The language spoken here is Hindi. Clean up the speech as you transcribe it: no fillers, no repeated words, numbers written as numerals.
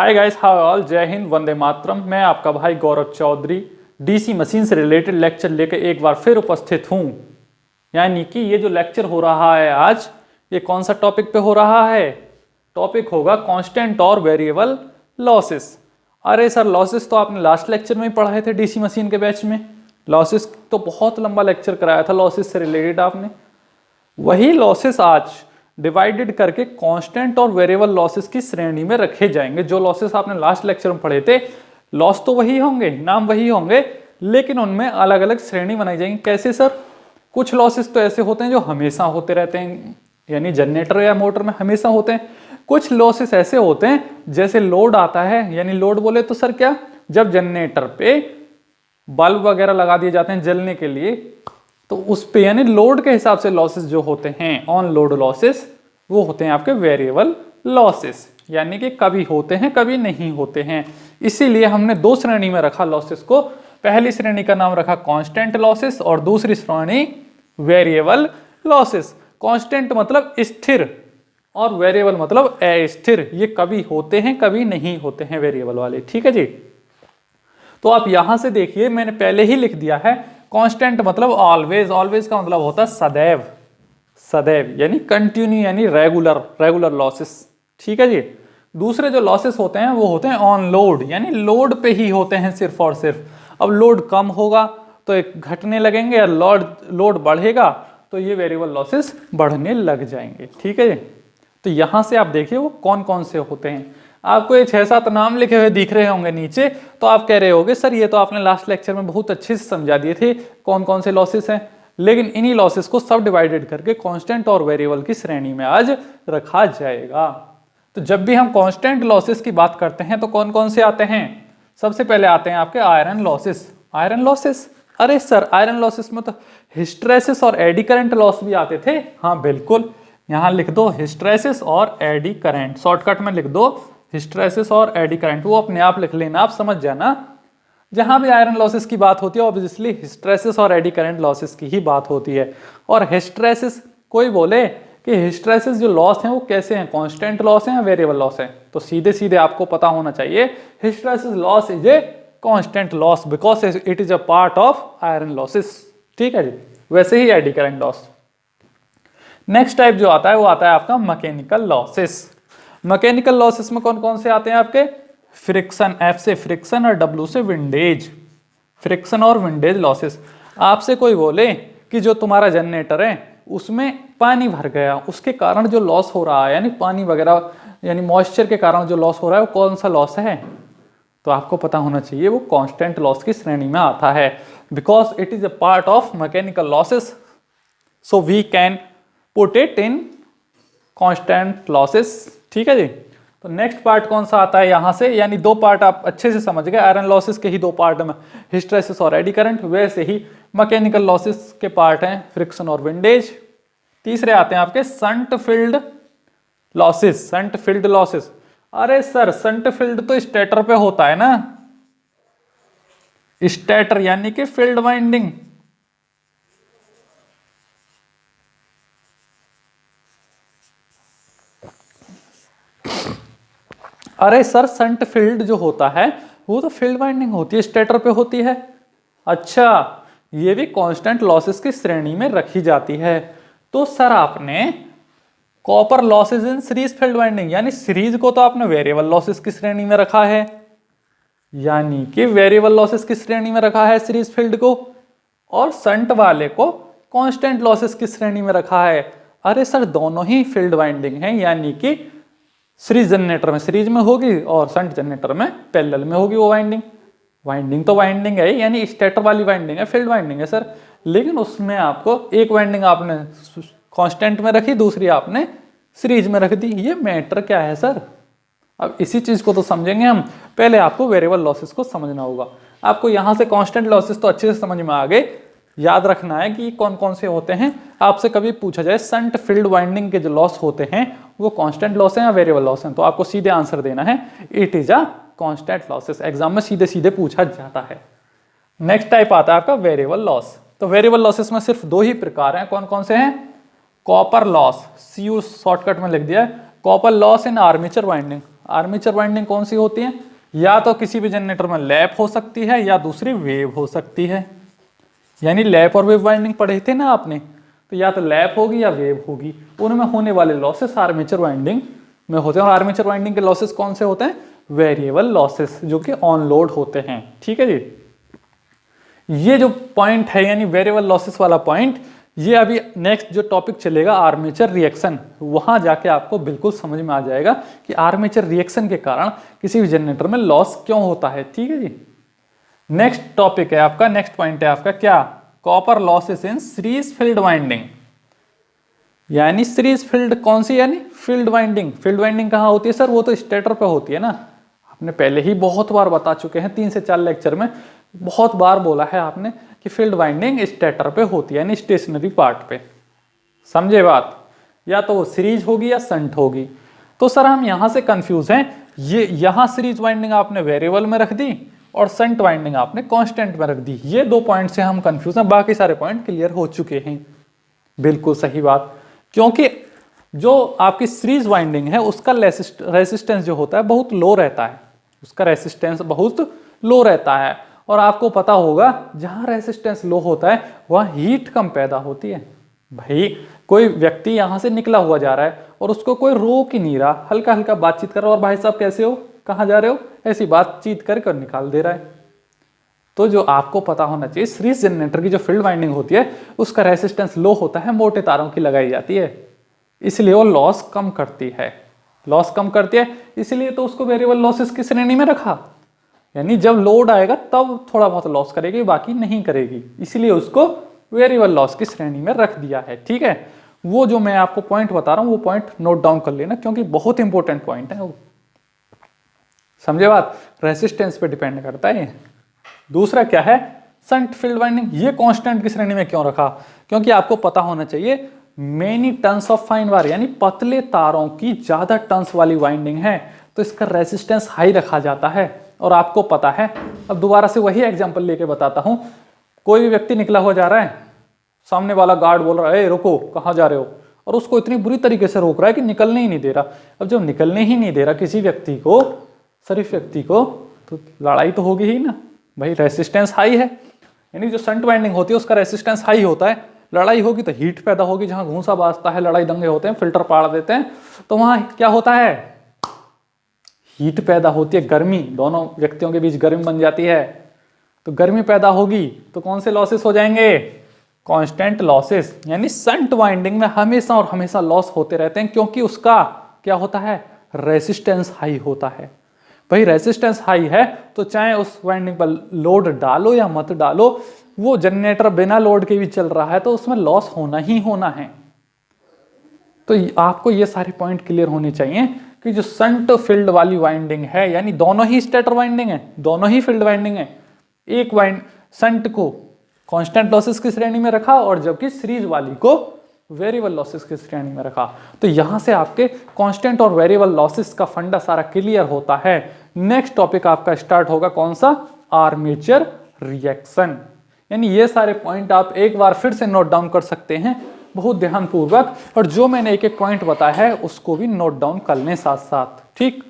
हाय गाइस, हाउ ऑल, जय हिंद, वंदे मातरम। मैं आपका भाई गौरव चौधरी डीसी मशीन से रिलेटेड लेक्चर लेकर एक बार फिर उपस्थित हूँ। यानी कि ये जो लेक्चर हो रहा है आज, ये कौन सा टॉपिक पे हो रहा है? टॉपिक होगा कांस्टेंट और वेरिएबल लॉसेस। अरे सर, लॉसेस तो आपने लास्ट लेक्चर में ही पढ़ाए थे डीसी मशीन के बैच में। लॉसेस तो बहुत लंबा लेक्चर कराया था लॉसेस से रिलेटेड आपने। वही लॉसेस आज डिवाइडेड करके कांस्टेंट और वेरिएबल लॉसेस की श्रेणी में रखे जाएंगे। जो लॉसेस आपने लास्ट लेक्चर में पढ़े थे, लॉस तो वही होंगे, नाम वही होंगे, लेकिन उनमें अलग अलग श्रेणी बनाई जाएंगी। कैसे सर? कुछ लॉसेस तो ऐसे होते हैं जो हमेशा होते रहते हैं, यानी जनरेटर या मोटर में हमेशा होते हैं। कुछ लॉसेस ऐसे होते हैं जैसे लोड आता है, यानी लोड बोले तो सर क्या, जब जनरेटर पे बल्ब वगैरह लगा दिए जाते हैं जलने के लिए, तो उस पे यानी लोड के हिसाब से लॉसेस जो होते हैं, ऑन लोड लॉसेस, वो होते हैं आपके वेरिएबल लॉसेस। यानी कि कभी होते हैं कभी नहीं होते हैं। इसीलिए हमने दो श्रेणी में रखा लॉसेस को। पहली श्रेणी का नाम रखा कांस्टेंट लॉसेस और दूसरी श्रेणी वेरिएबल लॉसेस। कांस्टेंट मतलब स्थिर और वेरिएबल मतलब अस्थिर। ये कभी होते हैं कभी नहीं होते हैं वेरिएबल वाले, ठीक है जी। तो आप यहां से देखिए, मैंने पहले ही लिख दिया है कांस्टेंट मतलब ऑलवेज। ऑलवेज का मतलब होता है सदैव, सदैव यानी कंटिन्यू, यानी रेगुलर, रेगुलर लॉसेस, ठीक है जी। दूसरे जो लॉसेस होते हैं वो होते हैं ऑन लोड, यानी लोड पे ही होते हैं सिर्फ और सिर्फ। अब लोड कम होगा तो एक घटने लगेंगे, या लोड बढ़ेगा तो ये वेरिएबल लॉसेस बढ़ने लग जाएंगे, ठीक है जी। तो यहां से आप देखिए वो कौन कौन से होते हैं। आपको ये 6-7 नाम लिखे हुए दिख रहे होंगे नीचे, तो आप कह रहे होगे सर ये तो आपने लास्ट लेक्चर में बहुत अच्छे से समझा दिए थे कौन कौन से लॉसेस हैं। लेकिन इन्हीं लॉसेस को सब डिवाइडेड करके कांस्टेंट और वेरिएबल की श्रेणी में आज रखा जाएगा। तो जब भी हम कांस्टेंट लॉसेस की बात करते हैं तो कौन कौन से आते हैं? सबसे पहले आते हैं आपके आयरन लॉसेस। आयरन लॉसेस, अरे सर आयरन लॉसेस में तो हिस्टैरिसीस और एडी करंट लॉस भी आते थे। हाँ बिल्कुल, यहाँ लिख दो हिस्टैरिसीस और एडी करंट, शॉर्टकट में लिख दो हिस्टैरिसीस और एडी करंट, वो अपने आप लिख लेना, आप समझ जाना। जहां भी आयरन लॉसेस की बात होती है ऑब्वियसली हिस्टैरिसीस और एडी करंट लॉसेस की ही बात होती है। और हिस्टैरिसीस, कोई बोले कि हिस्टैरिसीस जो लॉस हैं वो कैसे हैं, कांस्टेंट लॉस हैं या वेरिएबल लॉस हैं, तो सीधे सीधे आपको पता होना चाहिए hysteresis loss is a constant loss because it is a part of iron losses, ठीक है जी। वैसे ही eddy current loss. Next type जो आता है वो आता है आपका मैकेनिकल लॉसेस। मैकेनिकल लॉसेस में कौन कौन से आते हैं आपके? फ्रिक्शन, एफ से फ्रिक्शन और डब्ल्यू से विंडेज। फ्रिक्शन और विंडेज लॉसेस। आपसे कोई बोले कि जो तुम्हारा जनरेटर है उसमें पानी भर गया, उसके कारण जो लॉस हो रहा है, यानी पानी वगैरह यानी मॉइस्चर के कारण जो लॉस हो रहा है वो कौन सा लॉस है? तो आपको पता होना चाहिए वो कांस्टेंट लॉस की श्रेणी में आता है, because it is a part of mechanical losses, so we can put it in constant losses, ठीक है जी। तो नेक्स्ट पार्ट कौन सा आता है यहां से, यानी दो पार्ट आप अच्छे से समझ गए, आयरन लॉसेस के ही दो पार्ट में हिस्टैरिसीस और एडी करंट, वैसे ही मैकेनिकल लॉसेस के पार्ट हैं फ्रिक्शन और विंडेज। तीसरे आते हैं आपके shunt field losses. Shunt field losses, अरे सर संट फील्ड तो स्टेटर पे होता है ना, स्टेटर यानी कि फील्ड वाइंडिंग। अरे सर संट फील्ड जो होता है वो तो फील्ड वाइंडिंग होती है, स्टेटर पे होती है। अच्छा, ये भी कांस्टेंट लॉसेस की श्रेणी में रखी जाती है। तो सर आपने copper losses in series field winding, यानी सीरीज को तो आपने वेरिएबल लॉसेस की श्रेणी में रखा है, यानी कि वेरिएबल लॉसेस की श्रेणी में रखा है सीरीज फील्ड को, और संट वाले को कांस्टेंट लॉसेस की श्रेणी में रखा है। अरे सर दोनों ही फील्ड वाइंडिंग है, यानी कि सीरीज जनरेटर में सीरीज में होगी और शंट जनरेटर में पैरेलल में होगी वो वाइंडिंग। वाइंडिंग तो वाइंडिंग है, यानी स्टेटर वाली वाइंडिंग है, फील्ड वाइंडिंग है सर, लेकिन उसमें आपको एक वाइंडिंग आपने कांस्टेंट में रखी, दूसरी आपने सीरीज में रख दी। ये मैटर क्या है सर? अब इसी चीज को तो समझेंगे हम। पहले आपको वेरिएबल लॉसेस को समझना होगा। आपको यहां से कांस्टेंट लॉसेस तो अच्छे से समझ में आ गए, याद रखना है कि कौन कौन से होते हैं। आपसे कभी पूछा जाए संट फील्ड वाइंडिंग के जो लॉस होते हैं वो कांस्टेंट लॉस है या वेरिएबल लॉस है, तो आपको सीधे आंसर देना है it is a constant losses. Exam में सीधे सीधे पूछा जाता है। नेक्स्ट टाइप आता है आपका वेरिएबल लॉस। तो वेरिएबल लॉसेस में सिर्फ दो ही प्रकार हैं, कौन कौन से हैं? कॉपर लॉस, CU शॉर्टकट में लिख दिया है, copper loss in armature winding. Armature winding कौन सी होती है? या तो किसी भी जनरेटर में लैप हो सकती है या दूसरी वेव हो सकती है। यानी लैप और वेव वाइंडिंग पढ़े थे ना आपने, तो या तो लैप होगी या वेव होगी। उनमें होने वाले लॉसेस आर्मेचर वाइंडिंग में होते हैं। और आर्मेचर वाइंडिंग के लॉसेस कौन से होते हैं? वेरिएबल लॉसेस, जो कि ऑन लोड होते हैं। ठीक है जी। ये जो पॉइंट है यानी वेरिएबल लॉसेस वाला पॉइंट, ये अभी नेक्स्ट जो टॉपिक चलेगा आर्मेचर रिएक्शन, वहां जाके आपको बिल्कुल समझ में आ जाएगा कि आर्मेचर रिएक्शन के कारण किसी भी जनरेटर में लॉस क्यों होता है। ठीक है जी। नेक्स्ट टॉपिक है आपका, नेक्स्ट पॉइंट है आपका क्या? Copper losses in series field winding. यानी सीरीज फील्ड कौन सी? यानी फील्ड वाइंडिंग। फील्ड वाइंडिंग कहाँ होती है सर? वो तो स्टेटर पे होती है ना। आपने पहले ही बहुत बार बता चुके हैं, 3 से 4 लेक्चर में बहुत बार बोला है आपने कि फील्ड वाइंडिंग स्टेटर पे होती है, यानी स्टेशनरी पार्ट पे। समझे बात? या तो वो सीरीज होगी या संट होगी। तो सर हम यहां से कंफ्यूज हैं, ये यहां सीरीज वाइंडिंग आपने वेरिएबल में रख दी और संट वाइंडिंग आपने कांस्टेंट में रख दी। ये 2 पॉइंट से हम कंफ्यूज हैं, बाकी सारे पॉइंट क्लियर हो चुके हैं। बिल्कुल सही बात, क्योंकि जो आपकी सीरीज वाइंडिंग है उसका रेसिस्टेंस जो होता है बहुत लो रहता है। उसका रेसिस्टेंस बहुत लो रहता है, और आपको पता होगा जहां रेसिस्टेंस लो होता है वहां हीट कम पैदा होती है। भाई कोई व्यक्ति यहां से निकला हुआ जा रहा है और उसको कोई रोक ही नहीं रहा, हल्का हल्का बातचीत कर रहा है, और भाई साहब कैसे हो, कहाँ जा रहे हो, ऐसी बातचीत करके निकाल दे रहा है। तो जो आपको पता होना चाहिए, सीरीज जनरेटर की जो फील्ड वाइंडिंग होती है उसका रेसिस्टेंस लो होता है, मोटे तारों की लगाई जाती है, इसलिए वो लॉस कम करती है। लॉस कम करती है, इसलिए तो उसको वेरिएबल लॉसेस की श्रेणी में रखा। यानी जब लोड आएगा तब थोड़ा बहुत लॉस करेगी, बाकी नहीं करेगी, इसलिए उसको वेरिएबल लॉस की श्रेणी में रख दिया है। ठीक है। वो जो मैं आपको पॉइंट बता रहा हूं वो पॉइंट नोट डाउन कर लेना, क्योंकि बहुत इंपॉर्टेंट पॉइंट है वो। समझे बात? रेसिस्टेंस पे डिपेंड करता है। दूसरा क्या है? Shunt field winding. ये कांस्टेंट की श्रेणी में क्यों रखा? क्योंकि आपको पता होना चाहिए many turns of fine wire, यानी पतले तारों की ज्यादा टर्न्स वाली वाइंडिंग है तो इसका रेसिस्टेंस हाई रखा जाता है। और आपको पता है, अब दोबारा से वही एग्जांपल लेके बताता हूं, कोई भी व्यक्ति निकला हुआ जा रहा है, सामने वाला गार्ड बोल रहा है, ए रुको, कहां जा रहे हो, और उसको इतनी बुरी तरीके से रोक रहा है कि निकलने ही नहीं दे रहा। अब जब निकलने ही नहीं दे रहा किसी व्यक्ति को, शरीफ व्यक्ति को, तो लड़ाई तो होगी ही ना। भाई रेसिस्टेंस हाई है, यानी जो संट वाइंडिंग होती है उसका रेसिस्टेंस हाई होता है, लड़ाई होगी तो हीट पैदा होगी। जहां घूंसा बाजता है, लड़ाई दंगे होते हैं, फिल्टर पाड़ देते हैं, तो वहां क्या होता है? हीट पैदा होती है, गर्मी, दोनों व्यक्तियों के बीच गर्मी बन जाती है। तो गर्मी पैदा होगी तो कौन से लॉसेस हो जाएंगे? Constant losses. यानी संट वाइंडिंग में हमेशा और हमेशा लॉस होते रहते हैं, क्योंकि उसका क्या होता है? रेसिस्टेंस हाई होता है। भाई रेसिस्टेंस हाई है तो चाहे उस वाइंडिंग पर लोड डालो या मत डालो, वो जनरेटर बिना लोड के भी चल रहा है तो उसमें लॉस होना ही होना है। तो आपको ये सारे पॉइंट क्लियर होने चाहिए कि जो संट फील्ड वाली वाइंडिंग है, यानी दोनों ही स्टेटर वाइंडिंग है, दोनों ही फील्ड वाइंडिंग है, एक संट को कांस्टेंट लॉसेस की श्रेणी में रखा और जबकि सीरीज वाली को वेरिएबल लॉसेस की श्रेणी में रखा। तो यहां से आपके कांस्टेंट और वेरिएबल लॉसेस का फंडा सारा क्लियर होता है। नेक्स्ट टॉपिक आपका स्टार्ट होगा कौन सा? Armature reaction. यानी ये सारे पॉइंट आप एक बार फिर से नोट डाउन कर सकते हैं बहुत ध्यानपूर्वक, और जो मैंने एक एक पॉइंट बताया है उसको भी नोट डाउन कर लें साथ साथ। ठीक।